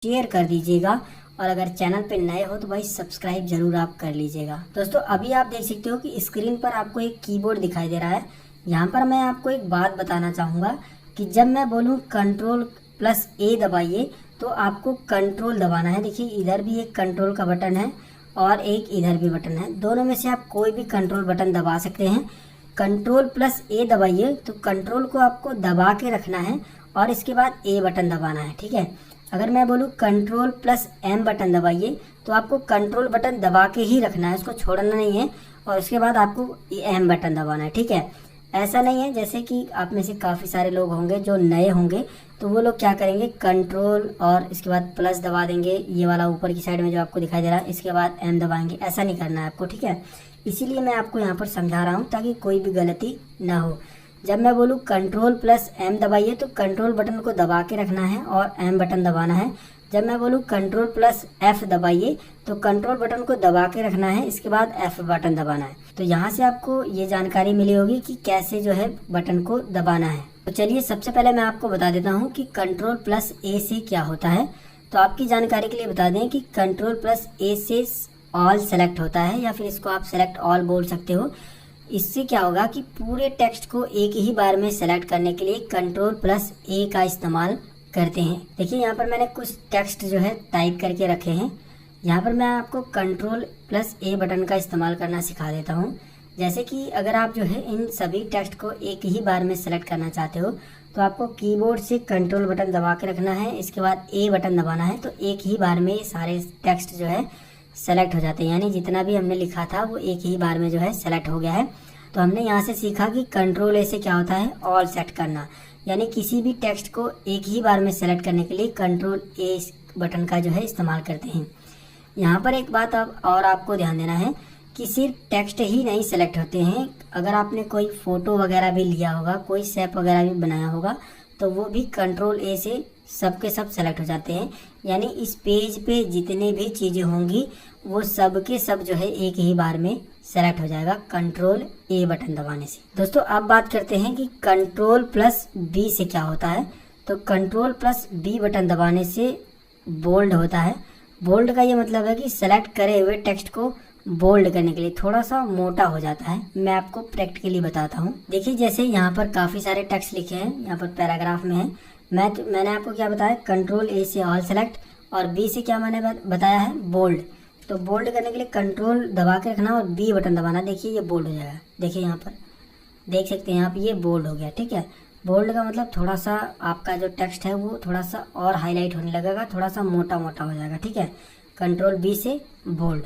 Share कर दीजिएगा और अगर चैनल पे नए हो तो भाई सब्सक्राइब जरूर आप कर लीजिएगा। दोस्तों अभी आप देख सकते हो कि स्क्रीन पर आपको एक कीबोर्ड दिखाई दे रहा है। यहाँ पर मैं आपको एक बात बताना चाहूँगा कि जब मैं बोलूँ कंट्रोल+A दबाइए तो आपको कंट्रोल दबाना है। देखिए इधर भी एक कंट्रोल का बटन है और एक इधर भी बटन है, दोनों में से आप कोई भी कंट्रोल बटन दबा सकते हैं। कंट्रोल+A दबाइए तो कंट्रोल को आपको दबा के रखना है और इसके बाद A बटन दबाना है, ठीक है। अगर मैं बोलूँ कंट्रोल+M बटन दबाइए तो आपको कंट्रोल बटन दबा के ही रखना है, उसको छोड़ना नहीं है और उसके बाद आपको M बटन दबाना है, ठीक है। ऐसा नहीं है जैसे कि आप में से काफ़ी सारे लोग होंगे जो नए होंगे तो वो लोग क्या करेंगे, कंट्रोल और इसके बाद प्लस दबा देंगे, ये वाला ऊपर की साइड में जो आपको दिखाई दे रहा है, इसके बाद M दबाएंगे। ऐसा नहीं करना है आपको, ठीक है। इसीलिए मैं आपको यहाँ पर समझा रहा हूँ ताकि कोई भी गलती ना हो। जब मैं बोलूँ कंट्रोल+M दबाइए तो कंट्रोल बटन को दबा के रखना है और M बटन दबाना है। जब मैं बोलूँ कंट्रोल+F दबाइए तो कंट्रोल बटन को दबा के रखना है, इसके बाद F बटन दबाना है। तो यहाँ से आपको ये जानकारी मिली होगी कि कैसे जो है बटन को दबाना है। तो चलिए सबसे पहले मैं आपको बता देता हूँ कि कंट्रोल+A से क्या होता है। तो आपकी जानकारी के लिए बता दें कि कंट्रोल+A से ऑल सेलेक्ट होता है या फिर इसको आप सेलेक्ट ऑल बोल सकते हो। इससे क्या होगा कि पूरे टेक्स्ट को एक ही बार में सेलेक्ट करने के लिए कंट्रोल+A का इस्तेमाल करते हैं। देखिए यहाँ पर मैंने कुछ टेक्स्ट जो है टाइप करके रखे हैं। यहाँ पर मैं आपको कंट्रोल+A बटन का इस्तेमाल करना सिखा देता हूँ। जैसे कि अगर आप जो है इन सभी टेक्स्ट को एक ही बार में सेलेक्ट करना चाहते हो तो आपको कीबोर्ड से कंट्रोल बटन दबा के रखना है, इसके बाद A बटन दबाना है। तो एक ही बार में ये सारे टेक्स्ट जो है सेलेक्ट हो जाते हैं, यानी जितना भी हमने लिखा था वो एक ही बार में जो है सेलेक्ट हो गया है। तो हमने यहाँ से सीखा कि कंट्रोल+A से क्या होता है, ऑल सेट करना, यानी किसी भी टेक्स्ट को एक ही बार में सेलेक्ट करने के लिए कंट्रोल+A बटन का जो है इस्तेमाल करते हैं। यहाँ पर एक बात अब और आपको ध्यान देना है कि सिर्फ टेक्स्ट ही नहीं सेलेक्ट होते हैं। अगर आपने कोई फ़ोटो वगैरह भी लिया होगा, कोई शेप वगैरह भी बनाया होगा तो वो भी कंट्रोल+A से सब के सब सेलेक्ट हो जाते हैं। यानी इस पेज पे जितनी भी चीज़ें होंगी वो सब के सब जो है एक ही बार में सेलेक्ट हो जाएगा कंट्रोल+A बटन दबाने से। दोस्तों अब बात करते हैं कि कंट्रोल+B से क्या होता है। तो कंट्रोल+B बटन दबाने से बोल्ड होता है। बोल्ड का ये मतलब है कि सेलेक्ट करे हुए टेक्स्ट को बोल्ड करने के लिए थोड़ा सा मोटा हो जाता है। मैं आपको प्रैक्टिकली बताता हूँ। देखिए जैसे यहाँ पर काफ़ी सारे टेक्स्ट लिखे हैं, यहाँ पर पैराग्राफ में है। मैंने आपको क्या बताया, कंट्रोल+A से ऑल सेलेक्ट और B से क्या मैंने बताया है, बोल्ड। तो बोल्ड करने के लिए कंट्रोल दबा के रखना और B बटन दबाना। देखिए ये बोल्ड हो जाएगा। देखिए यहाँ पर देख सकते हैं, यहाँ पे ये बोल्ड हो गया, ठीक है। बोल्ड का मतलब थोड़ा सा आपका जो टेक्स्ट है वो थोड़ा सा और हाईलाइट होने लगेगा, थोड़ा सा मोटा मोटा हो जाएगा, ठीक है। कंट्रोल+B से बोल्ड।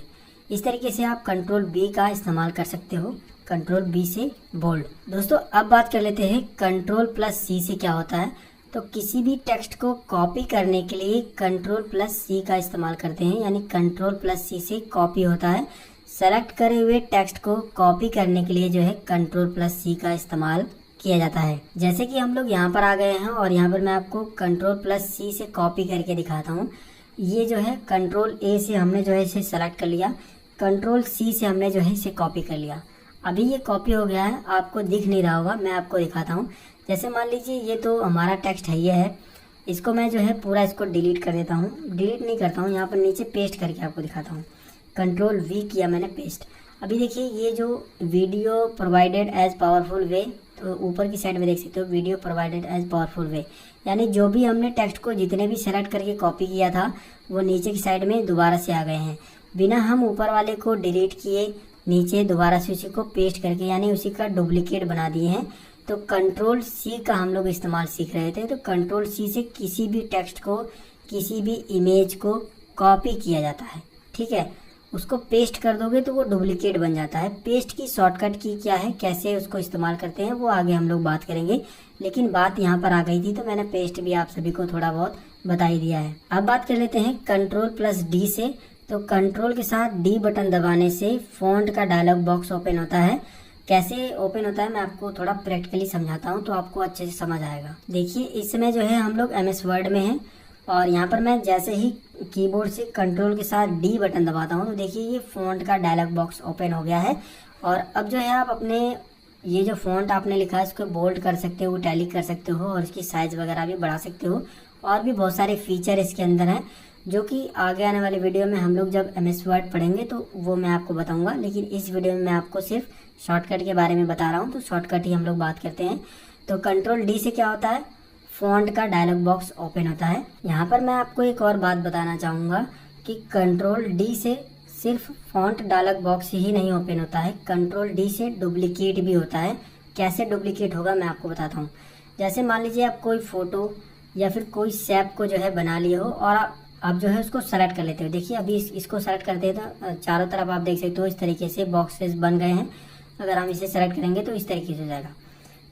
इस तरीके से आप कंट्रोल+B का इस्तेमाल कर सकते हो, कंट्रोल+B से बोल्ड। दोस्तों अब बात कर लेते हैं कंट्रोल+C से क्या होता है। तो किसी भी टेक्स्ट को कॉपी करने के लिए कंट्रोल+C का इस्तेमाल करते हैं, यानी कंट्रोल+C से कॉपी होता है। सेलेक्ट करे हुए टेक्स्ट को कॉपी करने के लिए जो है कंट्रोल+C का इस्तेमाल किया जाता है। जैसे कि हम लोग यहाँ पर आ गए हैं और यहाँ पर मैं आपको कंट्रोल+C से कॉपी करके दिखाता हूँ। ये जो है कंट्रोल+A से हमने जो है इसे सेलेक्ट कर लिया, कंट्रोल+C से हमने जो है इसे कॉपी कर लिया। अभी ये कॉपी हो गया है, आपको दिख नहीं रहा होगा, मैं आपको दिखाता हूँ। जैसे मान लीजिए ये तो हमारा टेक्स्ट है, ये है, इसको मैं जो है पूरा इसको डिलीट कर देता हूँ। डिलीट नहीं करता हूँ, यहाँ पर नीचे पेस्ट करके आपको दिखाता हूँ। कंट्रोल+V किया मैंने, पेस्ट। अभी देखिए ये जो video provided as powerful way, तो ऊपर की साइड में देख सकते हो video provided as powerful way, यानी जो भी हमने टेक्स्ट को जितने भी सेलेक्ट करके कॉपी किया था वो नीचे की साइड में दोबारा से आ गए हैं, बिना हम ऊपर वाले को डिलीट किए नीचे दोबारा से उसी को पेस्ट करके यानी उसी का डुप्लीकेट बना दिए हैं। तो कंट्रोल+C का हम लोग इस्तेमाल सीख रहे थे। तो कंट्रोल+C से किसी भी टेक्स्ट को, किसी भी इमेज को कॉपी किया जाता है, ठीक है। उसको पेस्ट कर दोगे तो वो डुप्लीकेट बन जाता है। पेस्ट की शॉर्टकट की क्या है, कैसे उसको इस्तेमाल करते हैं, वो आगे हम लोग बात करेंगे, लेकिन बात यहाँ पर आ गई थी तो मैंने पेस्ट भी आप सभी को थोड़ा बहुत बता ही दिया है। अब बात कर लेते हैं कंट्रोल+D से। तो कंट्रोल के साथ D बटन दबाने से फ़ॉन्ट का डायलॉग बॉक्स ओपन होता है। कैसे ओपन होता है मैं आपको थोड़ा प्रैक्टिकली समझाता हूँ तो आपको अच्छे से समझ आएगा। देखिए इस समय जो है हम लोग MS वर्ड में हैं और यहाँ पर मैं जैसे ही कीबोर्ड से कंट्रोल के साथ D बटन दबाता हूँ तो देखिए ये फ़ॉन्ट का डायलॉग बॉक्स ओपन हो गया है। और अब जो है आप अपने ये जो फ़ॉन्ट आपने लिखा है इसको बोल्ड कर सकते हो, इटैलिक कर सकते हो और इसकी साइज़ वगैरह भी बढ़ा सकते हो और भी बहुत सारे फीचर इसके अंदर हैं जो कि आगे आने वाले वीडियो में हम लोग जब MS वर्ड पढ़ेंगे तो वो मैं आपको बताऊंगा। लेकिन इस वीडियो में मैं आपको सिर्फ शॉर्टकट के बारे में बता रहा हूँ, तो शॉर्टकट ही हम लोग बात करते हैं। तो कंट्रोल D से क्या होता है, फ़ॉन्ट का डायलॉग बॉक्स ओपन होता है। यहाँ पर मैं आपको एक और बात बताना चाहूँगा कि कंट्रोल D से सिर्फ फ़ॉन्ट डायलॉग बॉक्स ही नहीं ओपन होता है, कंट्रोल D से डुप्लीकेट भी होता है। कैसे डुप्लीकेट होगा मैं आपको बताता हूँ। जैसे मान लीजिए आप कोई फ़ोटो या फिर कोई शेप को जो है बना लिए हो और आप जो है उसको सेलेक्ट कर लेते हो। देखिए अभी इसको सेलेक्ट करते हैं तो चारों तरफ आप देख सकते हो इस तरीके से बॉक्सेस बन गए हैं। अगर हम इसे सेलेक्ट करेंगे तो इस तरीके से हो जाएगा।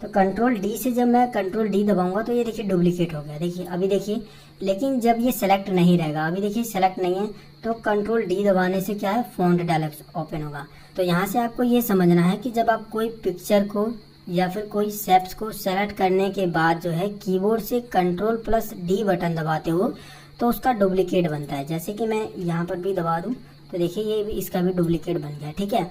तो कंट्रोल D से जब मैं कंट्रोल D दबाऊंगा तो ये देखिए डुप्लीकेट हो गया। देखिए अभी देखिए, लेकिन जब ये सेलेक्ट नहीं रहेगा, अभी देखिए सेलेक्ट नहीं है, तो कंट्रोल D दबाने से क्या है, फ़ॉन्ट डायलॉग ओपन होगा। तो यहाँ से आपको ये समझना है कि जब आप कोई पिक्चर को या फिर कोई शेप्स को सेलेक्ट करने के बाद जो है कीबोर्ड से Ctrl+D बटन दबाते हो तो उसका डुप्लीकेट बनता है। जैसे कि मैं यहाँ पर भी दबा दूँ तो देखिए ये भी, इसका भी डुप्लीकेट बन गया, ठीक है।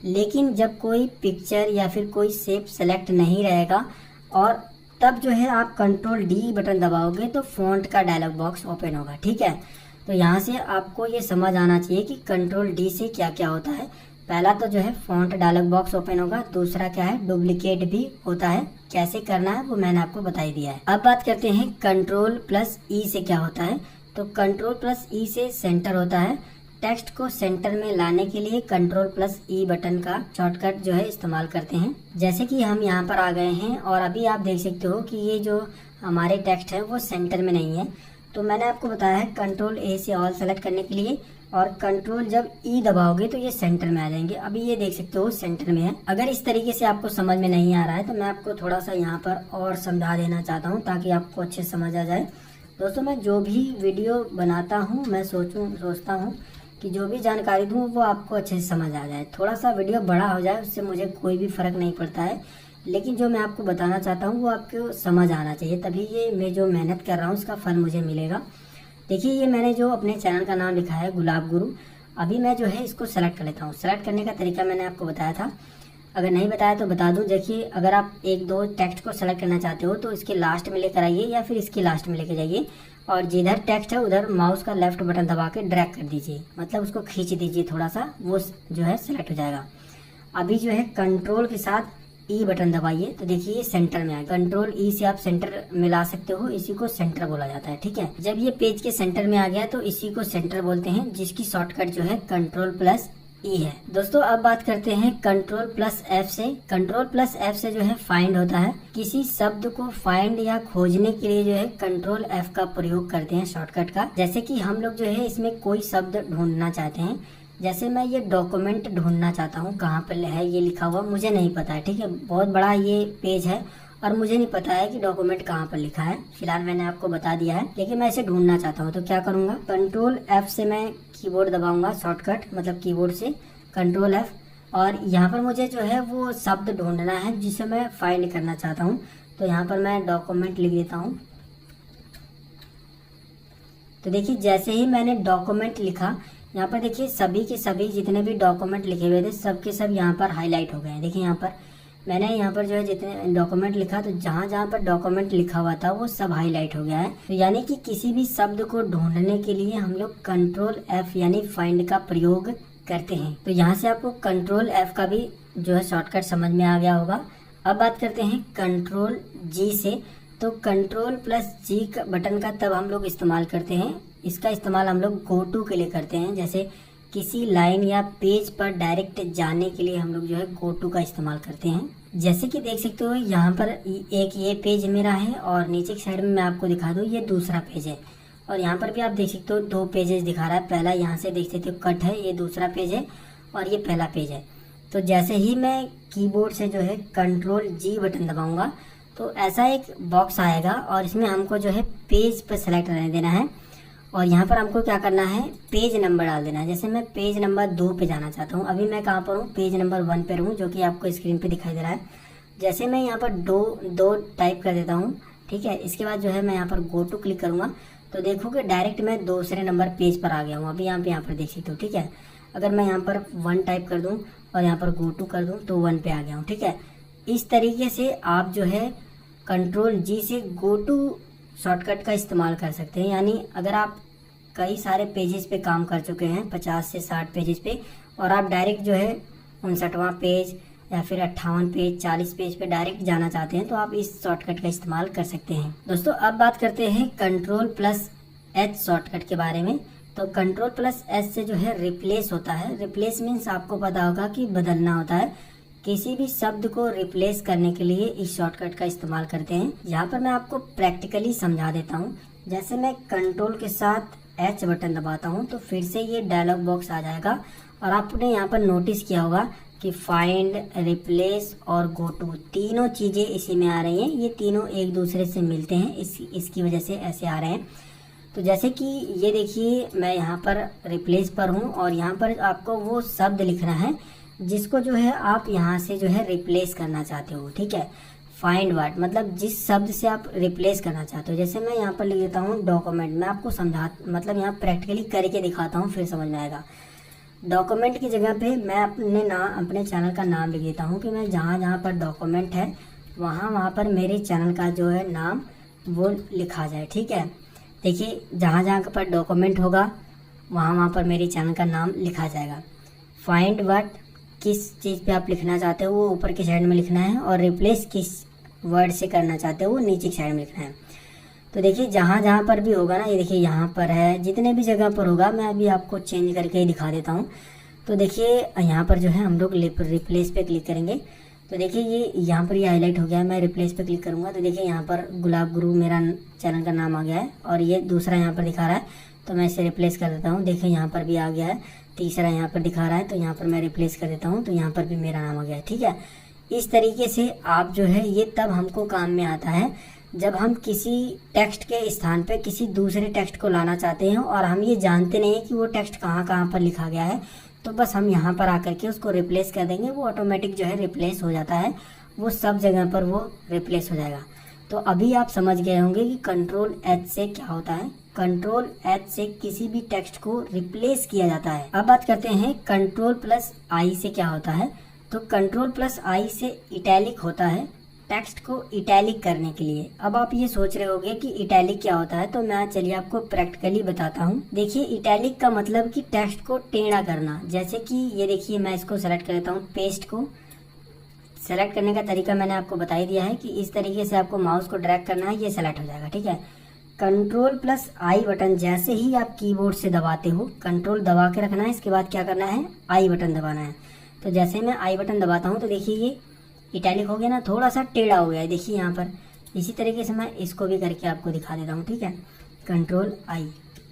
लेकिन जब कोई पिक्चर या फिर कोई शेप सेलेक्ट नहीं रहेगा और तब जो है आप कंट्रोल D बटन दबाओगे तो फ़ॉन्ट का डायलॉग बॉक्स ओपन होगा, ठीक है। तो यहाँ से आपको ये समझ आना चाहिए कि कंट्रोल D से क्या क्या होता है। पहला तो जो है फ़ॉन्ट डायलॉग बॉक्स ओपन होगा, दूसरा क्या है, डुप्लीकेट भी होता है। कैसे करना है वो मैंने आपको बता ही दिया है। अब बात करते हैं Ctrl+E से क्या होता है। तो Ctrl+E से सेंटर होता है। टेक्स्ट को सेंटर में लाने के लिए Ctrl+E बटन का शॉर्टकट जो है इस्तेमाल करते हैं। जैसे कि हम यहाँ पर आ गए हैं और अभी आप देख सकते हो कि ये जो हमारे टेक्स्ट है वो सेंटर में नहीं है। तो मैंने आपको बताया है कंट्रोल A से ऑल सेलेक्ट करने के लिए, और कंट्रोल जब E दबाओगे तो ये सेंटर में आ जाएंगे। अभी ये देख सकते हो सेंटर में है। अगर इस तरीके से आपको समझ में नहीं आ रहा है तो मैं आपको थोड़ा सा यहाँ पर और समझा देना चाहता हूँ ताकि आपको अच्छे समझ आ जाए। दोस्तों मैं जो भी वीडियो बनाता हूँ मैं सोचता हूँ कि जो भी जानकारी दूँ वो आपको अच्छे से समझ आ जाए। थोड़ा सा वीडियो बड़ा हो जाए उससे मुझे कोई भी फ़र्क नहीं पड़ता है, लेकिन जो मैं आपको बताना चाहता हूँ वो आपको समझ आना चाहिए, तभी ये मैं जो मेहनत कर रहा हूँ उसका फल मुझे मिलेगा। देखिए ये मैंने जो अपने चैनल का नाम लिखा है गुलाब गुरु, अभी मैं जो है इसको सेलेक्ट कर लेता हूँ। सेलेक्ट करने का तरीका मैंने आपको बताया था, अगर नहीं बताया तो बता दूं। देखिए अगर आप एक दो टेक्स्ट को सेलेक्ट करना चाहते हो तो इसके लास्ट में लेकर आइए या फिर इसके लास्ट में लेकर जाइए, और जिधर टेक्स्ट है उधर माउस का लेफ्ट बटन दबा के ड्रैग कर दीजिए, मतलब उसको खींच दीजिए थोड़ा सा, वो जो है सेलेक्ट हो जाएगा। अभी जो है कंट्रोल के साथ E बटन दबाइए तो देखिए ये सेंटर में आएगा। कंट्रोल E से आप सेंटर मिला सकते हो, इसी को सेंटर बोला जाता है, ठीक है। जब ये पेज के सेंटर में आ गया तो इसी को सेंटर बोलते हैं, जिसकी शॉर्टकट जो है Ctrl+E है। दोस्तों अब बात करते हैं Ctrl+F से। Ctrl+F से जो है फाइंड होता है। किसी शब्द को फाइंड या खोजने के लिए जो है Ctrl+F का प्रयोग करते हैं शॉर्टकट का। जैसे कि हम लोग जो है इसमें कोई शब्द ढूंढना चाहते हैं, जैसे मैं ये डॉक्यूमेंट ढूंढना चाहता हूँ, कहाँ पर है ये लिखा हुआ मुझे नहीं पता है, ठीक है। बहुत बड़ा ये पेज है और मुझे नहीं पता है कि डॉक्यूमेंट कहाँ पर लिखा है। फिलहाल मैंने आपको बता दिया है, लेकिन मैं इसे ढूंढना चाहता हूँ तो क्या करूँगा, Ctrl+F से मैं कीबोर्ड दबाऊंगा शॉर्टकट, मतलब कीबोर्ड से Ctrl+F, और यहाँ पर मुझे जो है वो शब्द ढूंढना है जिसे मैं फाइंड करना चाहता हूँ। तो यहाँ पर मैं डॉक्यूमेंट लिख देता हूँ। तो देखिए जैसे ही मैंने डॉक्यूमेंट लिखा, यहाँ पर देखिए सभी के सभी जितने भी डॉक्यूमेंट लिखे हुए थे सब के सब यहाँ पर हाईलाइट हो गए हैं। देखिए यहाँ पर मैंने यहाँ पर जो है जितने डॉक्यूमेंट लिखा तो जहाँ जहाँ पर डॉक्यूमेंट लिखा हुआ था वो सब हाईलाइट हो गया है। तो यानी कि किसी भी शब्द को ढूंढने के लिए हम लोग Ctrl+F यानी फाइंड का प्रयोग करते हैं। तो यहाँ से आपको Ctrl+F का भी जो है शॉर्टकट समझ में आ गया होगा। अब बात करते हैं Ctrl+G से। तो Ctrl+G बटन का तब हम लोग इस्तेमाल करते हैं, इसका इस्तेमाल हम लोग गो टू के लिए करते हैं। जैसे किसी लाइन या पेज पर डायरेक्ट जाने के लिए हम लोग जो है गो टू का इस्तेमाल करते हैं। जैसे कि देख सकते हो यहाँ पर एक ये पेज मेरा है और नीचे की साइड में मैं आपको दिखा दूँ ये दूसरा पेज है, और यहाँ पर भी आप देख सकते हो दो पेजेस दिखा रहा है। पहला यहाँ से देख सकते हो कट है, ये दूसरा पेज है और ये पहला पेज है। तो जैसे ही मैं कीबोर्ड से जो है Ctrl+G बटन दबाऊंगा तो ऐसा एक बॉक्स आएगा और इसमें हमको जो है पेज पर सेलेक्ट रहने देना है, और यहाँ पर हमको क्या करना है, पेज नंबर डाल देना है। जैसे मैं पेज नंबर 2 पे जाना चाहता हूँ, अभी मैं कहाँ पर हूँ, पेज नंबर 1 पर हूँ, जो कि आपको स्क्रीन पे दिखाई दे रहा है। जैसे मैं यहाँ पर दो टाइप कर देता हूँ, ठीक है। इसके बाद जो है मैं यहाँ पर गो टू क्लिक करूँगा तो देखोगे डायरेक्ट मैं दूसरे नंबर पेज पर आ गया हूँ। अभी यहाँ पर देख सकते हो, ठीक है। अगर मैं यहाँ पर 1 टाइप कर दूँ और यहाँ पर गो टू कर दूँ तो 1 पे आ गया हूँ, ठीक है। इस तरीके से आप जो है Ctrl+G से गो टू शॉर्टकट का इस्तेमाल कर सकते हैं। यानी अगर आप कई सारे पेजेस पे काम कर चुके हैं, 50 से 60 पेजेस पे, और आप डायरेक्ट जो है 59वां पेज या फिर 58 पेज, 40 पेज पे डायरेक्ट जाना चाहते हैं, तो आप इस शॉर्टकट का इस्तेमाल कर सकते हैं। दोस्तों अब बात करते हैं Ctrl+H शॉर्टकट के बारे में। तो Ctrl+H से जो है रिप्लेस होता है। रिप्लेस मीन्स आपको पता होगा कि बदलना होता है। किसी भी शब्द को रिप्लेस करने के लिए इस शॉर्टकट का इस्तेमाल करते हैं। यहाँ पर मैं आपको प्रैक्टिकली समझा देता हूँ। जैसे मैं कंट्रोल के साथ H बटन दबाता हूँ तो फिर से ये डायलॉग बॉक्स आ जाएगा, और आपने यहाँ पर नोटिस किया होगा कि फाइंड, रिप्लेस और गो टू, तीनों चीज़ें इसी में आ रही हैं। ये तीनों एक दूसरे से मिलते हैं, इसकी वजह से ऐसे आ रहे हैं। तो जैसे कि ये देखिए, मैं यहाँ पर रिप्लेस पर हूँ और यहाँ पर आपको वो शब्द लिखना है जिसको जो है आप यहाँ से जो है रिप्लेस करना चाहते हो। ठीक है, फाइंड वर्ड मतलब जिस शब्द से आप रिप्लेस करना चाहते हो। जैसे मैं यहाँ पर लिख देता हूँ डॉक्यूमेंट। मैं आपको मतलब यहाँ प्रैक्टिकली करके दिखाता हूँ, फिर समझ में आएगा। डॉक्यूमेंट की जगह पे मैं अपने चैनल का नाम लिख देता हूँ कि मैं जहाँ पर डॉक्यूमेंट है वहाँ पर मेरे चैनल का जो है नाम वो लिखा जाए। ठीक है, देखिए जहाँ पर डॉक्यूमेंट होगा वहाँ पर मेरे चैनल का नाम लिखा जाएगा। फाइंड वर्ड, किस चीज़ पे आप लिखना चाहते हो वो ऊपर की साइड में लिखना है, और रिप्लेस किस वर्ड से करना चाहते हो वो नीचे की साइड में लिखना है। तो देखिए जहाँ पर भी होगा ना, ये देखिए यहाँ पर है, जितने भी जगह पर होगा मैं अभी आपको चेंज करके ही दिखा देता हूँ। तो देखिए यहाँ पर जो है हम लोग रिप्लेस पे क्लिक करेंगे। तो देखिए ये यहाँ पर ये हाईलाइट हो गया है। मैं रिप्लेस पे क्लिक करूँगा तो देखिए यहाँ पर गुलाब गुरु मेरा चैनल का नाम आ गया है, और ये दूसरा यहाँ पर दिखा रहा है, तो मैं इसे रिप्लेस कर देता हूँ। देखिए यहाँ पर भी आ गया है, तीसरा यहाँ पर दिखा रहा है, तो यहाँ पर मैं रिप्लेस कर देता हूँ, तो यहाँ पर भी मेरा नाम आ गया है। ठीक है, इस तरीके से आप जो है ये तब हमको काम में आता है जब हम किसी टेक्स्ट के स्थान पे किसी दूसरे टेक्स्ट को लाना चाहते हैं और हम ये जानते नहीं हैं कि वो टेक्स्ट कहाँ पर लिखा गया है। तो बस हम यहाँ पर आकर के उसको रिप्लेस कर देंगे, वो ऑटोमेटिक जो है रिप्लेस हो जाता है, वो सब जगह पर वो रिप्लेस हो जाएगा। तो अभी आप समझ गए होंगे कि Ctrl+H से क्या होता है। Ctrl+H से किसी भी टेक्स्ट को रिप्लेस किया जाता है। अब बात करते हैं Ctrl+I से क्या होता है। तो Ctrl+I से इटैलिक होता है, टेक्स्ट को इटैलिक करने के लिए। अब आप ये सोच रहे होंगे कि इटैलिक क्या होता है, तो मैं चलिए आपको प्रैक्टिकली बताता हूँ। देखिए इटैलिक का मतलब कि टेक्स्ट को टेढ़ा करना। जैसे कि ये देखिए मैं इसको सेलेक्ट कर लेता हूँ, पेस्ट को सेलेक्ट करने का तरीका मैंने आपको बता ही दिया है कि इस तरीके से आपको माउस को ड्रैग करना है, ये सेलेक्ट हो जाएगा। ठीक है, Ctrl+I बटन जैसे ही आप कीबोर्ड से दबाते हो, कंट्रोल दबा के रखना है, इसके बाद क्या करना है, I बटन दबाना है। तो जैसे मैं I बटन दबाता हूँ तो देखिए ये इटैलिक हो गया ना, थोड़ा सा टेढ़ा हो गया है, देखिए यहाँ पर। इसी तरीके से मैं इसको भी करके आपको दिखा देता हूँ। ठीक है, Ctrl+I।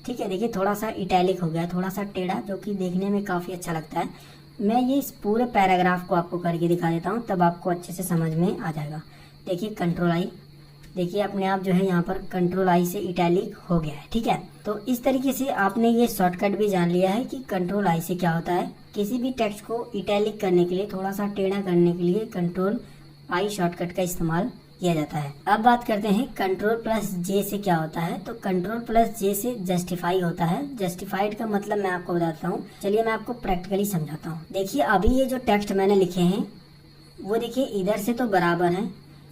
ठीक है, देखिए थोड़ा सा इटैलिक हो गया, थोड़ा सा टेढ़ा, जो कि देखने में काफ़ी अच्छा लगता है। मैं ये इस पूरे पैराग्राफ को आपको करके दिखा देता हूँ, तब आपको अच्छे से समझ में आ जाएगा। देखिए Ctrl+I, देखिए अपने आप जो है यहाँ पर Ctrl+I से इटैलिक हो गया है। ठीक है, तो इस तरीके से आपने ये शॉर्टकट भी जान लिया है कि Ctrl+I से क्या होता है। किसी भी टेक्स्ट को इटैलिक करने के लिए, थोड़ा सा टेढ़ा करने के लिए Ctrl+I शॉर्टकट का इस्तेमाल किया जाता है। अब बात करते हैं Ctrl+J से क्या होता है। तो Ctrl+J से जस्टिफाई होता है। जस्टिफाइड का मतलब मैं आपको बताता हूँ, चलिए मैं आपको प्रैक्टिकली समझाता हूँ। देखिए अभी ये जो टेक्स्ट मैंने लिखे हैं वो देखिए इधर से तो बराबर है,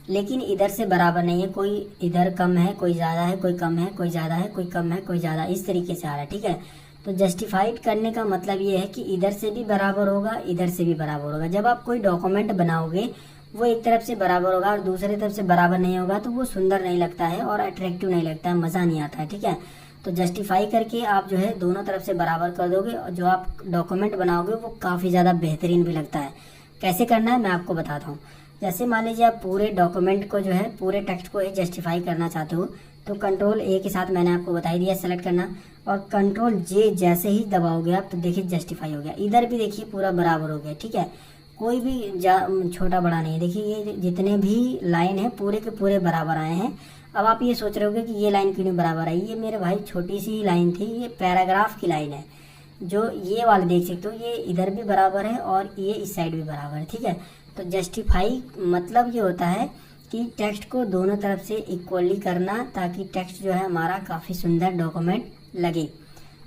लेकिन इधर से बराबर नहीं है। कोई इधर कम है, कोई ज़्यादा है, कोई कम है, कोई ज़्यादा है, कोई कम है, कोई ज़्यादा, इस तरीके से आ रहा है। ठीक है, तो जस्टिफाइड करने का मतलब ये है कि इधर से भी बराबर होगा, इधर से भी बराबर होगा। जब आप कोई डॉक्यूमेंट बनाओगे वो एक तरफ से बराबर होगा और दूसरी तरफ से बराबर नहीं होगा, तो वो सुंदर नहीं लगता है और अट्रैक्टिव नहीं लगता है, मज़ा नहीं आता है। ठीक है, तो जस्टिफाई करके आप जो है दोनों तरफ से बराबर कर दोगे और जो आप डॉक्यूमेंट बनाओगे वो काफ़ी ज़्यादा बेहतरीन भी लगता है। कैसे करना है मैं आपको बताता हूँ। जैसे मान लीजिए आप पूरे डॉक्यूमेंट को जो है, पूरे टेक्स्ट को ही जस्टिफाई करना चाहते हो, तो Ctrl+A के साथ मैंने आपको बता ही दिया सेलेक्ट करना, और Ctrl+J जैसे ही दबाओगे आप तो देखिए जस्टिफाई हो गया। इधर भी देखिए पूरा बराबर हो गया। ठीक है, कोई भी छोटा बड़ा नहीं है। देखिए ये जितने भी लाइन है पूरे के पूरे बराबर आए हैं। अब आप ये सोच रहे होगे कि ये लाइन क्यों नहीं बराबर आई। ये मेरे भाई छोटी सी लाइन थी, ये पैराग्राफ की लाइन है। जो ये वाले देख सकते हो, ये इधर भी बराबर है और ये इस साइड भी बराबर है। ठीक है, तो जस्टिफाई मतलब ये होता है कि टेक्स्ट को दोनों तरफ से इक्वली करना, ताकि टेक्स्ट जो है हमारा काफ़ी सुंदर डॉक्यूमेंट लगे।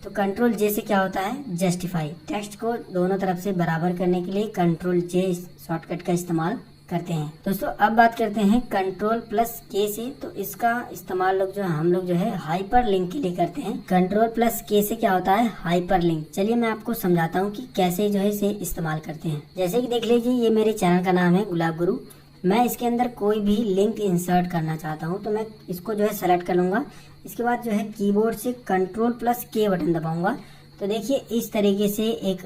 तो Ctrl+J से क्या होता है, जस्टिफाई। टेक्स्ट को दोनों तरफ से बराबर करने के लिए Ctrl+J शॉर्टकट का इस्तेमाल करते हैं। दोस्तों अब बात करते हैं कंट्रोल प्लस के से। तो इसका इस्तेमाल हम लोग जो है हाइपर लिंक के लिए करते हैं। कंट्रोल प्लस के से क्या होता है, हाइपर लिंक। चलिए मैं आपको समझाता हूँ कि कैसे जो है इसे इस्तेमाल करते हैं। जैसे कि देख लीजिए, ये मेरे चैनल का नाम है गुलाब गुरु। मैं इसके अंदर कोई भी लिंक इंसर्ट करना चाहता हूँ तो मैं इसको जो है सेलेक्ट कर लूंगा। इसके बाद जो है कीबोर्ड से कंट्रोल प्लस के बटन दबाऊंगा तो देखिए इस तरीके से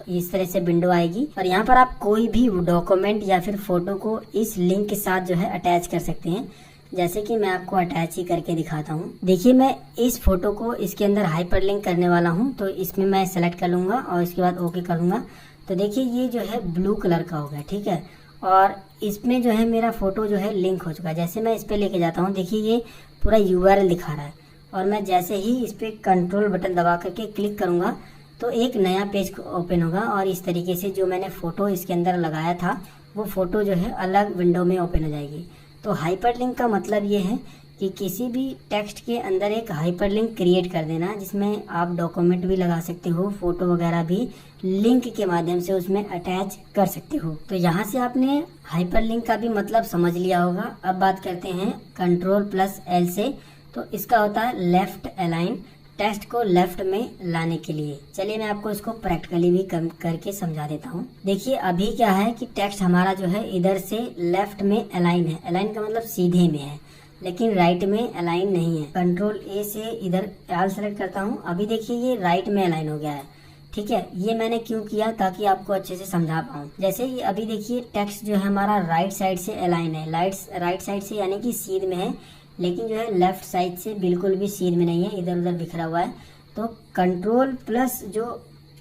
इस तरह से विंडो आएगी और यहाँ पर आप कोई भी डॉक्यूमेंट या फिर फोटो को इस लिंक के साथ जो है अटैच कर सकते हैं। जैसे कि मैं आपको अटैच ही करके दिखाता हूँ। देखिए मैं इस फोटो को इसके अंदर हाइपर लिंक करने वाला हूँ तो इसमें मैं सेलेक्ट कर लूंगा और इसके बाद ओके करूंगा। तो देखिए ये जो है ब्लू कलर का हो गया, ठीक है, और इसमें जो है मेरा फोटो जो है लिंक हो चुका है। जैसे मैं इस पे लेके जाता हूँ, देखिए ये पूरा URL दिखा रहा है और मैं जैसे ही इस पे कंट्रोल बटन दबा करके क्लिक करूंगा तो एक नया पेज ओपन होगा और इस तरीके से जो मैंने फोटो इसके अंदर लगाया था वो फोटो जो है अलग विंडो में ओपन हो जाएगी। तो हाइपर लिंक का मतलब ये है कि किसी भी टेक्स्ट के अंदर एक हाइपर लिंक क्रिएट कर देना जिसमें आप डॉक्यूमेंट भी लगा सकते हो, फोटो वगैरह भी लिंक के माध्यम से उसमें अटैच कर सकते हो। तो यहाँ से आपने हाइपर लिंक का भी मतलब समझ लिया होगा। अब बात करते हैं कंट्रोल प्लस एल से। तो इसका होता है लेफ्ट अलाइन, टेक्स्ट को लेफ्ट में लाने के लिए। चलिए मैं आपको इसको प्रैक्टिकली भी करके समझा देता हूँ। देखिए अभी क्या है कि टेक्स्ट हमारा जो है इधर से लेफ्ट में अलाइन है। अलाइन का मतलब सीधे में है, लेकिन राइट में अलाइन नहीं है। कंट्रोल ए से इधर ऑल सेलेक्ट करता हूँ। अभी देखिए ये राइट में अलाइन हो गया है, ठीक है। ये मैंने क्यों किया, ताकि आपको अच्छे से समझा पाऊँ। जैसे ये अभी देखिए टेक्स्ट जो है हमारा राइट साइड से अलाइन है, राइट साइड से यानी कि सीध में है, लेकिन जो है लेफ्ट साइड से बिल्कुल भी सीध में नहीं है, इधर उधर बिखरा हुआ है। तो कंट्रोल प्लस जो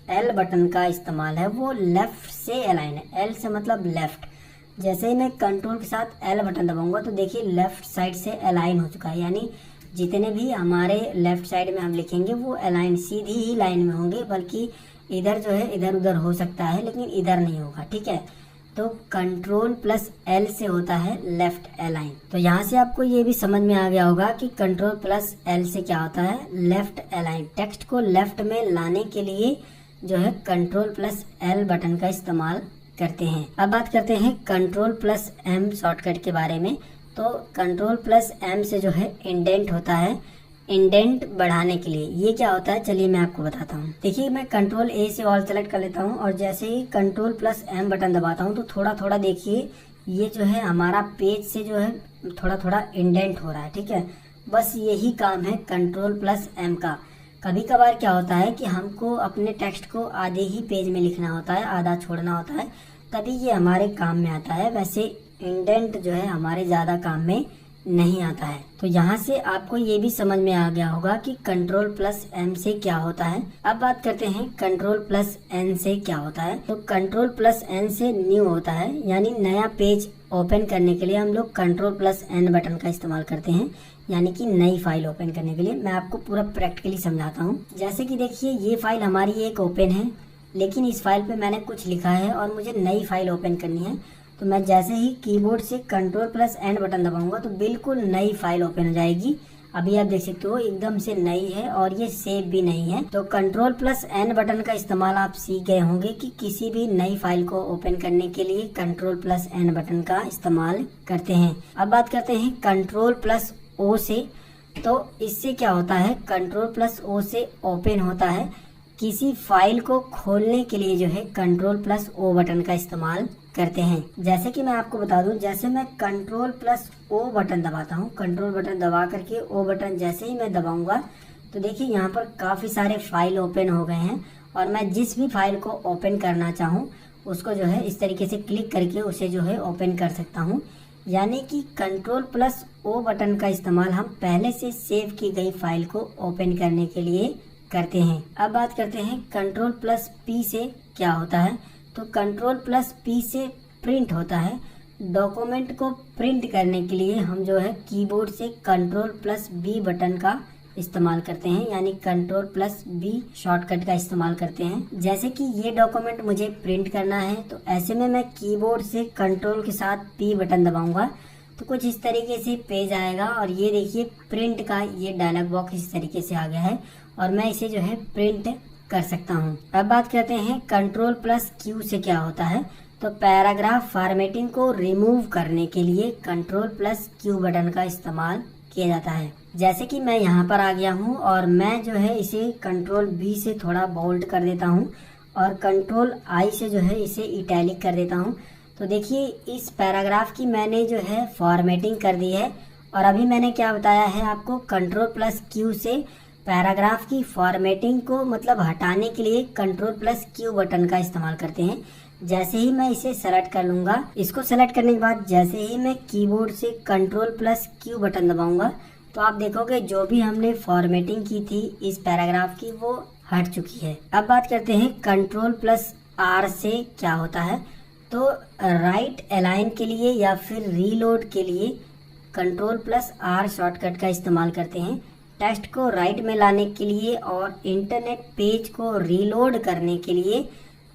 एल बटन का इस्तेमाल है वो लेफ्ट से अलाइन है। एल से मतलब लेफ्ट। जैसे ही मैं कंट्रोल के साथ एल बटन दबाऊंगा तो देखिए लेफ्ट साइड से अलाइन हो चुका है, यानी जितने भी हमारे लेफ्ट साइड में हम लिखेंगे वो अलाइन सीधी ही लाइन में होंगे, बल्कि इधर जो है इधर उधर हो सकता है लेकिन इधर नहीं होगा, ठीक है। तो कंट्रोल प्लस एल से होता है लेफ्ट अलाइन। तो यहाँ से आपको ये भी समझ में आ गया होगा कि कंट्रोल प्लस एल से क्या होता है, लेफ्ट अलाइन। टेक्स्ट को लेफ्ट में लाने के लिए जो है कंट्रोल प्लस एल बटन का इस्तेमाल करते हैं। अब बात करते हैं कंट्रोल प्लस एम शॉर्टकट के बारे में। तो कंट्रोल प्लस एम से जो है इंडेंट होता है, इंडेंट बढ़ाने के लिए। ये क्या होता है चलिए मैं आपको बताता हूँ। देखिए मैं कंट्रोल ए से ऑल सेलेक्ट कर लेता हूँ और जैसे ही कंट्रोल प्लस एम बटन दबाता हूँ तो थोड़ा थोड़ा देखिए ये जो है हमारा पेज से जो है थोड़ा थोड़ा इंडेंट हो रहा है, ठीक है। बस यही काम है कंट्रोल प्लस एम का। कभी कभार क्या होता है कि हमको अपने टेक्स्ट को आधे ही पेज में लिखना होता है, आधा छोड़ना होता है, तभी ये हमारे काम में आता है। वैसे इंडेंट जो है हमारे ज़्यादा काम में नहीं आता है। तो यहाँ से आपको ये भी समझ में आ गया होगा कि कंट्रोल प्लस एम से क्या होता है। अब बात करते हैं कंट्रोल प्लस एन से क्या होता है। तो कंट्रोल प्लस एन से न्यू होता है, यानी नया पेज ओपन करने के लिए हम लोग कंट्रोल प्लस एन बटन का इस्तेमाल करते हैं, यानी कि नई फाइल ओपन करने के लिए। मैं आपको पूरा प्रैक्टिकली समझाता हूँ। जैसे कि देखिए ये फाइल हमारी एक ओपन है, लेकिन इस फाइल पे मैंने कुछ लिखा है और मुझे नई फाइल ओपन करनी है। तो मैं जैसे ही कीबोर्ड से कंट्रोल प्लस एन बटन दबाऊंगा तो बिल्कुल नई फाइल ओपन हो जाएगी। अभी आप देख सकते हो एकदम से नई है और ये सेव भी नहीं है। तो कंट्रोल प्लस एन बटन का इस्तेमाल आप सीख गए होंगे कि किसी भी नई फाइल को ओपन करने के लिए कंट्रोल प्लस एन बटन का इस्तेमाल करते हैं। अब बात करते हैं कंट्रोल प्लस ओ से। तो इससे क्या होता है, कंट्रोल प्लस ओ से ओपन होता है। किसी फाइल को खोलने के लिए जो है कंट्रोल प्लस ओ बटन का इस्तेमाल करते हैं। जैसे कि मैं आपको बता दूं, जैसे मैं कंट्रोल प्लस ओ बटन दबाता हूं, कंट्रोल बटन दबा करके ओ बटन जैसे ही मैं दबाऊंगा तो देखिए यहाँ पर काफी सारे फाइल ओपन हो गए हैं और मैं जिस भी फाइल को ओपन करना चाहूँ उसको जो है इस तरीके से क्लिक करके उसे जो है ओपन कर सकता हूँ। यानी कि कंट्रोल प्लस ओ बटन का इस्तेमाल हम पहले से सेव की गई फाइल को ओपन करने के लिए करते हैं। अब बात करते हैं कंट्रोल प्लस पी से क्या होता है। तो कंट्रोल प्लस पी से प्रिंट होता है। डॉक्यूमेंट को प्रिंट करने के लिए हम जो है कीबोर्ड से कंट्रोल प्लस बी बटन का इस्तेमाल करते हैं, यानी कंट्रोल प्लस बी शॉर्टकट का इस्तेमाल करते हैं। जैसे कि ये डॉक्यूमेंट मुझे प्रिंट करना है तो ऐसे में मैं कीबोर्ड से कंट्रोल के साथ पी बटन दबाऊंगा तो कुछ इस तरीके से पेज आएगा और ये देखिए प्रिंट का ये डायलॉग बॉक्स इस तरीके से आ गया है और मैं इसे जो है प्रिंट कर सकता हूँ। अब बात करते हैं कंट्रोल प्लस क्यू से क्या होता है। तो पैराग्राफ फॉर्मेटिंग को रिमूव करने के लिए Ctrl+Q बटन का इस्तेमाल किया जाता है। जैसे कि मैं यहाँ पर आ गया हूँ और मैं जो है इसे Ctrl+V से थोड़ा बोल्ड कर देता हूँ और Ctrl+I से जो है इसे इटैलिक कर देता हूँ। तो देखिए इस पैराग्राफ की मैंने जो है फॉर्मेटिंग कर दी है। और अभी मैंने क्या बताया है आपको, Ctrl+Q से पैराग्राफ की फॉर्मेटिंग को मतलब हटाने के लिए Ctrl+Q बटन का इस्तेमाल करते हैं। जैसे ही मैं इसे सेलेक्ट कर लूँगा, इसको सेलेक्ट करने के बाद जैसे ही मैं कीबोर्ड से Ctrl+Q बटन दबाऊंगा तो आप देखोगे जो भी हमने फॉर्मेटिंग की थी इस पैराग्राफ की वो हट चुकी है। अब बात करते हैं Ctrl+R से क्या होता है। तो राइट अलाइन के लिए या फिर रीलोड के लिए Ctrl+R शॉर्टकट का इस्तेमाल करते हैं। टेक्स्ट को राइट में लाने के लिए और इंटरनेट पेज को रीलोड करने के लिए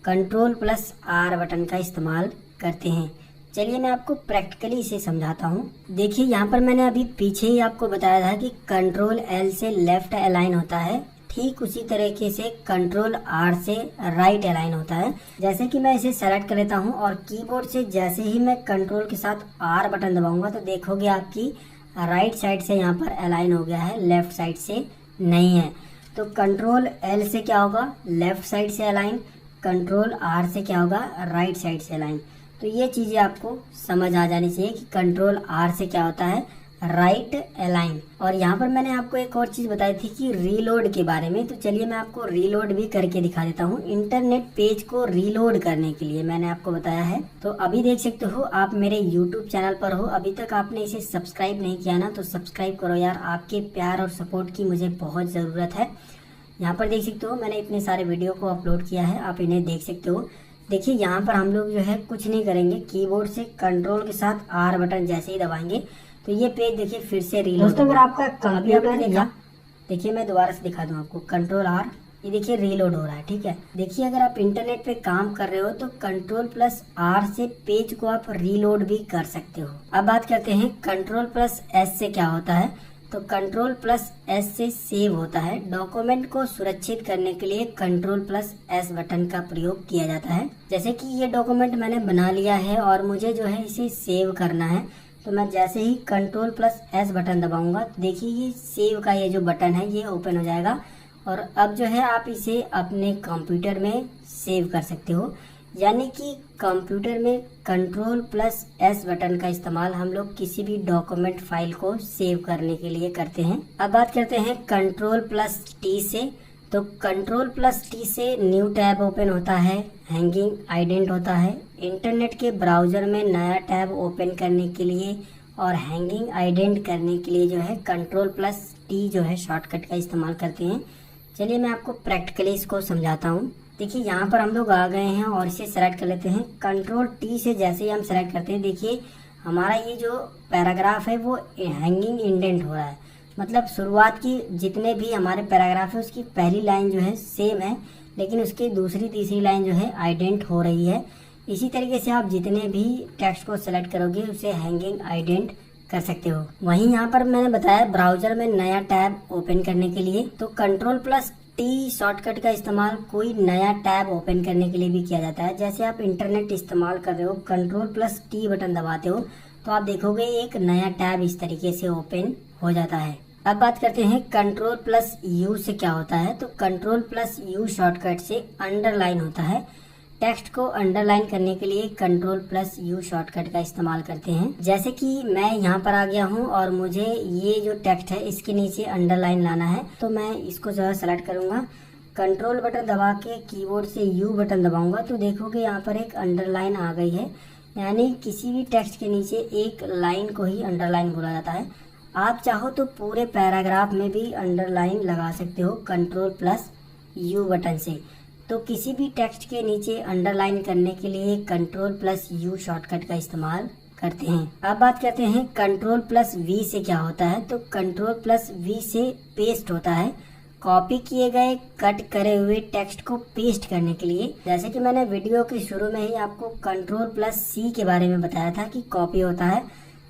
Ctrl+R बटन का इस्तेमाल करते हैं। चलिए मैं आपको प्रैक्टिकली इसे समझाता हूँ। देखिए यहाँ पर मैंने अभी पीछे ही आपको बताया था कि Ctrl+L से लेफ्ट अलाइन होता है, ठीक उसी तरीके से Ctrl+R से राइट अलाइन होता है। जैसे कि मैं इसे सेलेक्ट कर लेता हूँ और कीबोर्ड से जैसे ही मैं कंट्रोल के साथ R बटन दबाऊंगा तो देखोगे आपकी राइट साइड से यहाँ पर अलाइन हो गया है, लेफ्ट साइड से नहीं है। तो Ctrl+L से क्या होगा, लेफ्ट साइड से अलाइन, Ctrl+R से क्या होगा, राइट साइड से अलाइन। तो ये चीज़ें आपको समझ आ जानी चाहिए कि Ctrl+R से क्या होता है, राइट अलाइन। और यहाँ पर मैंने आपको एक और चीज़ बताई थी कि रीलोड के बारे में। तो चलिए मैं आपको रीलोड भी करके दिखा देता हूँ। इंटरनेट पेज को रीलोड करने के लिए मैंने आपको बताया है। तो अभी देख सकते हो आप मेरे YouTube चैनल पर हो, अभी तक आपने इसे सब्सक्राइब नहीं किया ना तो सब्सक्राइब करो यार, आपके प्यार और सपोर्ट की मुझे बहुत ज़रूरत है। यहाँ पर देख सकते हो मैंने इतने सारे वीडियो को अपलोड किया है, आप इन्हें देख सकते हो। देखिए यहाँ पर हम लोग जो है कुछ नहीं करेंगे, कीबोर्ड से कंट्रोल के साथ R बटन जैसे ही दबाएंगे तो ये पेज देखिए फिर से रीलोड। दोस्तों अगर आपका कंप्यूटर देखा, देखिए मैं दोबारा से दिखा दूँ आपको, Ctrl+R, ये देखिए रीलोड हो रहा है, ठीक है। देखिए अगर आप इंटरनेट पे काम कर रहे हो तो Ctrl+R से पेज को आप रीलोड भी कर सकते हो। अब बात करते हैं Ctrl+S से क्या होता है। तो Ctrl+S से सेव होता है। डॉक्यूमेंट को सुरक्षित करने के लिए Ctrl+S बटन का प्रयोग किया जाता है। जैसे कि ये डॉक्यूमेंट मैंने बना लिया है और मुझे जो है इसे सेव करना है, तो मैं जैसे ही Ctrl+S बटन दबाऊंगा देखिए ये सेव का ये जो बटन है ये ओपन हो जाएगा और अब जो है आप इसे अपने कंप्यूटर में सेव कर सकते हो। यानी कि कंप्यूटर में Ctrl+S बटन का इस्तेमाल हम लोग किसी भी डॉक्यूमेंट फाइल को सेव करने के लिए करते हैं। अब बात करते हैं Ctrl+T से। तो Ctrl+T से न्यू टैब ओपन होता है, हैंगिंग आइडेंट होता है। इंटरनेट के ब्राउज़र में नया टैब ओपन करने के लिए और हैंगिंग आइडेंट करने के लिए जो है Ctrl+T जो है शॉर्टकट का इस्तेमाल करते हैं। चलिए मैं आपको प्रैक्टिकली इसको समझाता हूँ। देखिए यहाँ पर हम लोग आ गए हैं और इसे सेलेक्ट कर लेते हैं। Ctrl+T से जैसे ही हम सेलेक्ट करते हैं देखिए हमारा ये जो पैराग्राफ है वो हैंगिंग इंडेंट हो रहा है। मतलब शुरुआत की जितने भी हमारे पैराग्राफ है उसकी पहली लाइन जो है सेम है, लेकिन उसकी दूसरी तीसरी लाइन जो है आइडेंट हो रही है। इसी तरीके से आप जितने भी टेक्स्ट को सेलेक्ट करोगे उसे हैंगिंग आइडेंट कर सकते हो। वहीं यहाँ पर मैंने बताया ब्राउजर में नया टैब ओपन करने के लिए तो Ctrl+T शॉर्टकट का इस्तेमाल कोई नया टैब ओपन करने के लिए भी किया जाता है। जैसे आप इंटरनेट इस्तेमाल कर रहे हो, Ctrl+T बटन दबाते हो तो आप देखोगे एक नया टैब इस तरीके से ओपन हो जाता है। अब बात करते हैं Ctrl+U से क्या होता है। तो Ctrl+U शॉर्टकट से अंडरलाइन होता है। टेक्स्ट को अंडरलाइन करने के लिए Ctrl+U शॉर्टकट का इस्तेमाल करते हैं। जैसे कि मैं यहाँ पर आ गया हूँ और मुझे ये जो टेक्स्ट है इसके नीचे अंडरलाइन लाना है, तो मैं इसको जो है सेलेक्ट करूँगा, कंट्रोल बटन दबा के कीबोर्ड से U बटन दबाऊंगा तो देखोगे यहाँ पर एक अंडरलाइन आ गई है। यानी किसी भी टेक्स्ट के नीचे एक लाइन को ही अंडरलाइन बोला जाता है। आप चाहो तो पूरे पैराग्राफ में भी अंडरलाइन लगा सकते हो Ctrl+U बटन से। तो किसी भी टेक्स्ट के नीचे अंडरलाइन करने के लिए Ctrl+U शॉर्टकट का इस्तेमाल करते हैं। अब बात करते हैं Ctrl+V से क्या होता है। तो Ctrl+V से पेस्ट होता है। कॉपी किए गए कट करे हुए टेक्स्ट को पेस्ट करने के लिए। जैसे कि मैंने वीडियो के शुरू में ही आपको Ctrl+C के बारे में बताया था कि कॉपी होता है।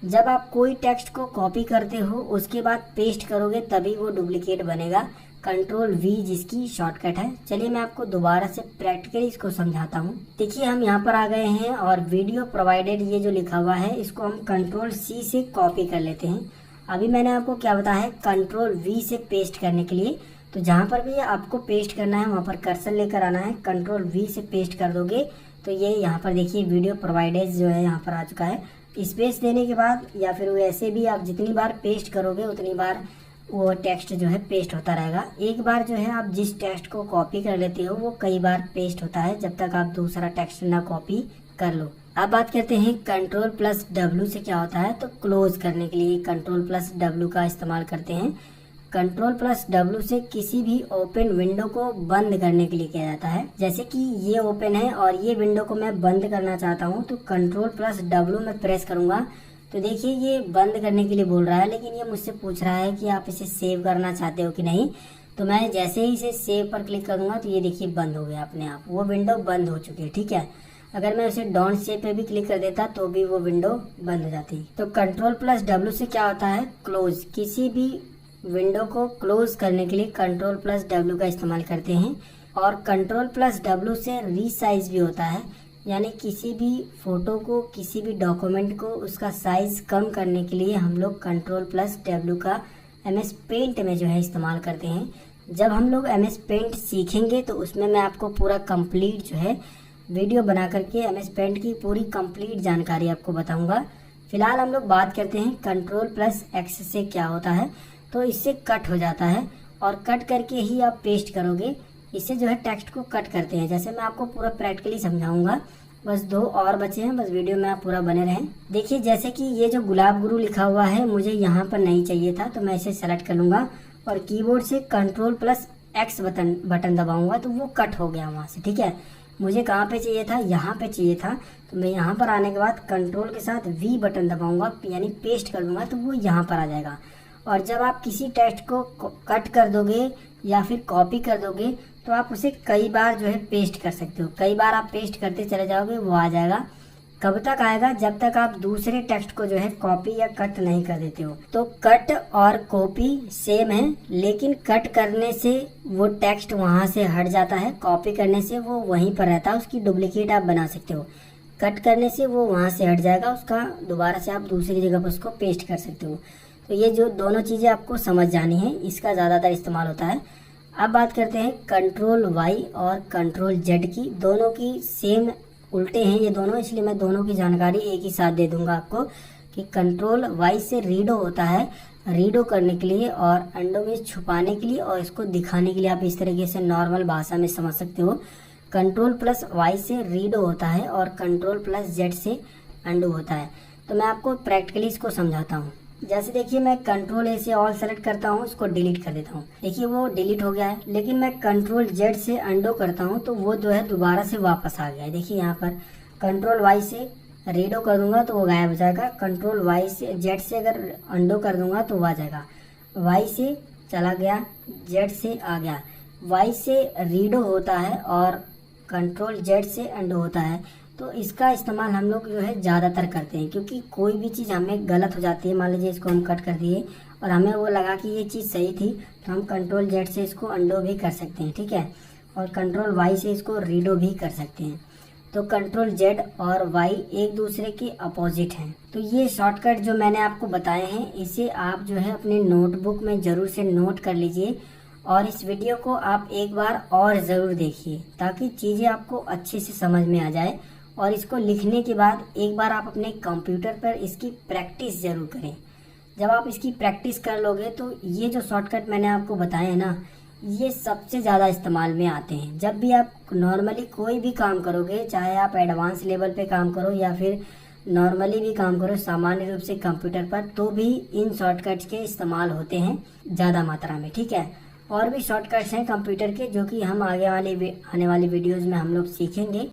जब आप कोई टेक्स्ट को कॉपी करते हो उसके बाद पेस्ट करोगे तभी वो डुप्लीकेट बनेगा। कंट्रोल V जिसकी शॉर्टकट है। चलिए मैं आपको दोबारा से प्रैक्टिकली इसको समझाता हूँ। देखिए हम यहाँ पर आ गए हैं और वीडियो प्रोवाइडेड ये जो लिखा हुआ है इसको हम कंट्रोल C से कॉपी कर लेते हैं। अभी मैंने आपको क्या बताया है, कंट्रोल V से पेस्ट करने के लिए। तो जहाँ पर भी आपको पेस्ट करना है वहाँ पर कर्सर लेकर आना है, कंट्रोल V से पेस्ट कर दोगे तो ये यहाँ पर देखिए वीडियो प्रोवाइडेड जो है यहाँ पर आ चुका है। स्पेस देने के बाद या फिर वैसे भी आप जितनी बार पेस्ट करोगे उतनी बार वो टेक्स्ट जो है पेस्ट होता रहेगा। एक बार जो है आप जिस टेक्स्ट को कॉपी कर लेते हो वो कई बार पेस्ट होता है जब तक आप दूसरा टेक्स्ट ना कॉपी कर लो। अब बात करते हैं कंट्रोल प्लस W से क्या होता है। तो क्लोज करने के लिए कंट्रोल प्लस W का इस्तेमाल करते हैं। कंट्रोल प्लस W से किसी भी ओपन विंडो को बंद करने के लिए किया जाता है। जैसे कि ये ओपन है और ये विंडो को मैं बंद करना चाहता हूँ तो कंट्रोल प्लस W में प्रेस करूंगा तो देखिए ये बंद करने के लिए बोल रहा है, लेकिन ये मुझसे पूछ रहा है कि आप इसे सेव करना चाहते हो कि नहीं। तो मैं जैसे ही इसे सेव पर क्लिक करूंगा तो ये देखिए बंद हो गया अपने आप, वो विंडो बंद हो चुकी है। ठीक है, अगर मैं उसे डोंट सेव पे भी क्लिक कर देता तो भी वो विंडो बंद हो जाती। तो कंट्रोल प्लस W से क्या होता है, क्लोज। किसी भी विंडो को क्लोज करने के लिए कंट्रोल प्लस W का इस्तेमाल करते हैं। और कंट्रोल प्लस W से रीसाइज भी होता है, यानी किसी भी फोटो को, किसी भी डॉक्यूमेंट को उसका साइज कम करने के लिए हम लोग कंट्रोल प्लस W का MS पेंट में जो है इस्तेमाल करते हैं। जब हम लोग MS पेंट सीखेंगे तो उसमें मैं आपको पूरा कंप्लीट जो है वीडियो बना करके MS पेंट की पूरी कंप्लीट जानकारी आपको बताऊंगा। फिलहाल हम लोग बात करते हैं कंट्रोल प्लस X से क्या होता है। तो इससे कट हो जाता है और कट करके ही आप पेस्ट करोगे। इससे जो है टेक्स्ट को कट करते हैं, जैसे मैं आपको पूरा प्रैक्टिकली समझाऊंगा। बस 2 और बचे हैं, बस वीडियो में आप पूरा बने रहें। देखिए जैसे कि ये जो गुलाब गुरु लिखा हुआ है मुझे यहाँ पर नहीं चाहिए था तो मैं इसे सेलेक्ट कर लूंगा और कीबोर्ड से कंट्रोल प्लस X बटन दबाऊंगा तो वो कट हो गया वहाँ से। ठीक है, मुझे कहाँ पे चाहिए था, यहाँ पे चाहिए था। तो मैं यहाँ पर आने के बाद कंट्रोल के साथ V बटन दबाऊंगा यानी पेस्ट कर दूंगा तो वो यहाँ पर आ जाएगा। और जब आप किसी टेक्स्ट को कट कर दोगे या फिर कॉपी कर दोगे तो आप उसे कई बार जो है पेस्ट कर सकते हो। कई बार आप पेस्ट करते चले जाओगे वो आ जाएगा। कब तक आएगा, जब तक आप दूसरे टेक्स्ट को जो है कॉपी या कट नहीं कर देते हो। तो कट और कॉपी सेम है, लेकिन कट करने से वो टेक्स्ट वहां से हट जाता है, कॉपी करने से वो वहीं पर रहता है, उसकी डुप्लीकेट आप बना सकते हो। कट करने से वो वहां से हट जाएगा, उसका दोबारा से आप दूसरी जगह पर उसको पेस्ट कर सकते हो। तो ये जो दोनों चीजें आपको समझ जानी है, इसका ज्यादातर इस्तेमाल होता है। अब बात करते हैं कंट्रोल Y और कंट्रोल Z की। दोनों की सेम उल्टे हैं ये दोनों, इसलिए मैं दोनों की जानकारी एक ही साथ दे दूंगा आपको कि कंट्रोल Y से रीडो होता है, रीडो करने के लिए और अंडो में छुपाने के लिए और इसको दिखाने के लिए आप इस तरीके से नॉर्मल भाषा में समझ सकते हो। कंट्रोल प्लस Y से रीडो होता है और कंट्रोल प्लस Z से अंडो होता है। तो मैं आपको प्रैक्टिकली इसको समझाता हूँ। जैसे देखिए मैं कंट्रोल A से ऑल सेलेक्ट करता हूँ, इसको डिलीट कर देता हूँ। देखिए वो डिलीट हो गया है, लेकिन मैं कंट्रोल Z से अंडो करता हूँ तो वो जो है दोबारा से वापस आ गया है। देखिए यहाँ पर कंट्रोल Y से रीडो कर दूंगा तो वो गायब हो जाएगा। कंट्रोल Y से Z से अगर अंडो कर दूंगा तो वो आ जाएगा। Y से चला गया, Z से आ गया। Y से रीडो होता है और कंट्रोल Z से अंडो होता है। तो इसका इस्तेमाल हम लोग जो है ज़्यादातर करते हैं, क्योंकि कोई भी चीज़ हमें गलत हो जाती है। मान लीजिए इसको हम कट कर दिए और हमें वो लगा कि ये चीज़ सही थी तो हम कंट्रोल Z से इसको अंडो भी कर सकते हैं। ठीक है, और कंट्रोल Y से इसको रीडो भी कर सकते हैं। तो कंट्रोल Z और Y एक दूसरे के अपोजिट हैं। तो ये शॉर्टकट जो मैंने आपको बताए हैं इसे आप जो है अपने नोटबुक में ज़रूर से नोट कर लीजिए और इस वीडियो को आप एक बार और ज़रूर देखिए ताकि चीज़ें आपको अच्छे से समझ में आ जाए। और इसको लिखने के बाद एक बार आप अपने कंप्यूटर पर इसकी प्रैक्टिस ज़रूर करें। जब आप इसकी प्रैक्टिस कर लोगे तो ये जो शॉर्टकट मैंने आपको बताए हैं ना, ये सबसे ज़्यादा इस्तेमाल में आते हैं। जब भी आप नॉर्मली कोई भी काम करोगे, चाहे आप एडवांस लेवल पे काम करो या फिर नॉर्मली भी काम करो सामान्य रूप से कंप्यूटर पर, तो भी इन शॉर्टकट्स के इस्तेमाल होते हैं ज़्यादा मात्रा में। ठीक है, और भी शॉर्टकट्स हैं कंप्यूटर के जो कि हम आने वाली वीडियोज़ में हम लोग सीखेंगे।